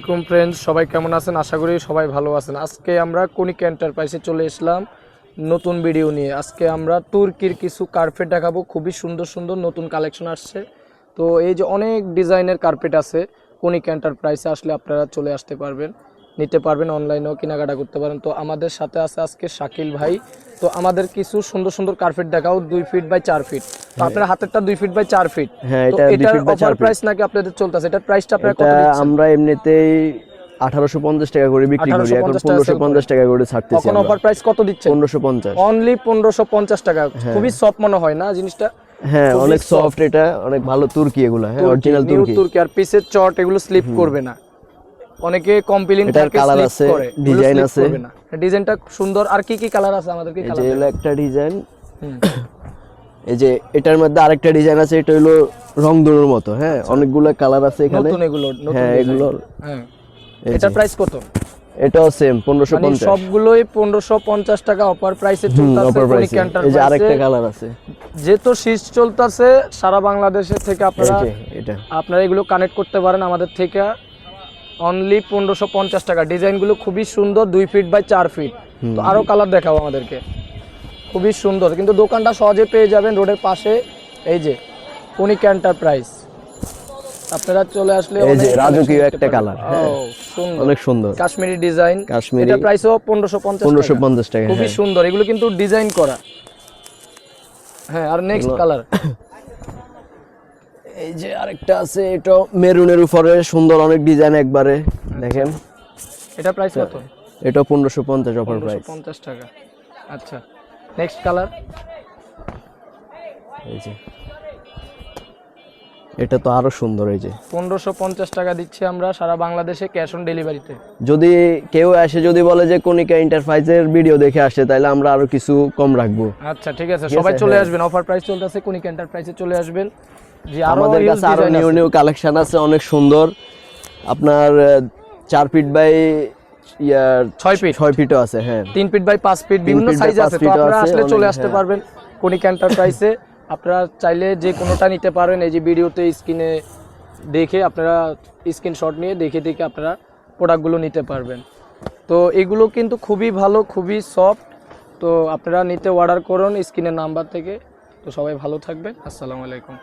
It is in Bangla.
আসসালামু ফ্রেন্ডস, সবাই কেমন আছেন? আশা করি সবাই ভালো আছেন। আজকে আমরা কনিকা এন্টারপ্রাইজে চলে এসলাম নতুন ভিডিও নিয়ে। আজকে আমরা তুর্কির কিছু কার্পেট দেখাবো। খুবই সুন্দর সুন্দর নতুন কালেকশন আসছে। তো এই যে অনেক ডিজাইনের কার্পেট আছে, কনিকা এন্টারপ্রাইজে আসলে আপনারা চলে আসতে পারবেন, নিতে পারবেন, অনলাইনেও কেনাকাটা করতে পারেন। তো আমাদের সাথে আছে আজকে শাকিল ভাই। তো আমাদের কিছু সুন্দর সুন্দর কার্পেট দেখাও 2 ফিট বাই 4 ফিট। তো আপনার হাতেরটা 2 ফিট বাই 4 ফিট। হ্যাঁ, তো এটা 2 এটার ফিট বাই 4 অফার ফিট। প্রাইস নাকি আপনাদের চলতেছে? এটার প্রাইসটা আপনারা কত এটা দিচ্ছেন? আমরা এমনিতেই 1850 টাকা করে বিক্রি করি, এখন 1550 টাকা করে ছাড়তেছি এখন আমরা। অফার প্রাইস কত দিচ্ছেন? 1550 অনলি 1550 টাকা। খুবই সফট মনে হয় না জিনিসটা? হ্যাঁ, খুবই অনেক soft। সফট, এটা অনেক ভালো তুর্কি, এগুলা হ্যাঁ অরিজিনাল নিউ তুর্কি। তুর্কি। আর পিসের চট এগুলো স্লিপ করবে না। অনেকে কমপ্লেইন এটার থাকে কালার স্লিপ আছে, করে, ডিজাইন আছে। করবে না। ডিজাইনটা সুন্দর। আর কি কি কালার আছে আমাদের? কি এই যে কালার? হলো একটা ডিজাইন। এই যে এটার মধ্যে আরেকটা ডিজাইন আছে, এটা হলো রংধনুর মতো। হ্যাঁ, অনেকগুলো কালার আছে এখানে। নতুন এগুলো, নতুন হ্যাঁ, design। এগুলো হ্যাঁ। এটার প্রাইস কত? এটাও সেম মানে 1550। সবগুলোই 1550 টাকা অফার প্রাইসে চলতেছে অফার প্রাইসে। কনিকা এই যে আরেকটা এন্টারপ্রাইজে। কালার আছে, যেহেতু শীত চলতেছে সারা বাংলাদেশের থেকে এই আপনারা যে এটা। আপনারা এগুলো কানেক্ট করতে পারেন আমাদের থেকে। অনলি 1550 টাকা। ডিজাইনগুলো খুবই সুন্দর, 2 ফিট বাই 4 ফিট। তো আরো কালার দেখাও আমাদেরকে। খুবই সুন্দর, কিন্তু দোকানটা সহজে পেয়ে যাবেন রোডের পাশে। এই যে কনিকা এন্টারপ্রাইজ, আপনারা চলে আসলে এই যে অনেক রাজকীয় collection একটা দেখতে কালার। পারবেন। হ্যাঁ, ও, সুন্দর, অনেক সুন্দর কাশ্মীরি ডিজাইন। কাশ্মীরি। এটা প্রাইসও 1550 টাকা। খুবই হ্যাঁ, সুন্দর, এগুলো কিন্তু ডিজাইন করা। হ্যাঁ, আর নেক্সট কালার। এই যে আরেকটা আছে, এটা মেরুনের উপরে সুন্দর অনেক ডিজাইন একবারে দেখেন। এটা প্রাইস কত? এটা 1550 অফার প্রাইস। 1550 টাকা। আচ্ছা, নেক্সট কালার। এই যে এটা তো আরো সুন্দর। এই যে 1550 টাকা দিচ্ছি আমরা সারা বাংলাদেশে, ক্যাশ অন ডেলিভারিতে। যদি কেউ এসে যদি বলে যে কনিকা এন্টারপ্রাইজের ভিডিও দেখে আসে, তাহলে আমরা আরো কিছু কম রাখবো। আচ্ছা, ঠিক আছে, সবাই চলে হ্যাঁ। আসবেন, অফার প্রাইস চলতেছে, কনিকা এন্টারপ্রাইজে চলে আসবেন। যে আরো আমাদের কাছে আরো নিউ কালেকশন আছে, অনেক সুন্দর। আপনার 4 ফিট বাই 6 ফিট 6 ফিটও আছে। হ্যাঁ, 3 ফিট বাই 5 ফিট বিভিন্ন feet by সাইজ 5 আছে। তো feet ও আপনারা আছে, আসলে চলে অনেক, আসতে হ্যাঁ। পারবেন কনিকা এন্টারপ্রাইজে। আপনারা চাইলে যে কোনোটা নিতে পারেন। এই যে ভিডিওতে স্ক্রিনে দেখে আপনারা স্ক্রিনশট নিয়ে দেখে দেখে আপনারা প্রোডাক্টগুলো নিতে পারবেন। তো এগুলো কিন্তু খুবই ভালো, খুবই সফট। তো আপনারা নিতে অর্ডার করুন স্ক্রিনের নাম্বার থেকে। তো সবাই ভালো থাকবেন। আসসালামু আলাইকুম।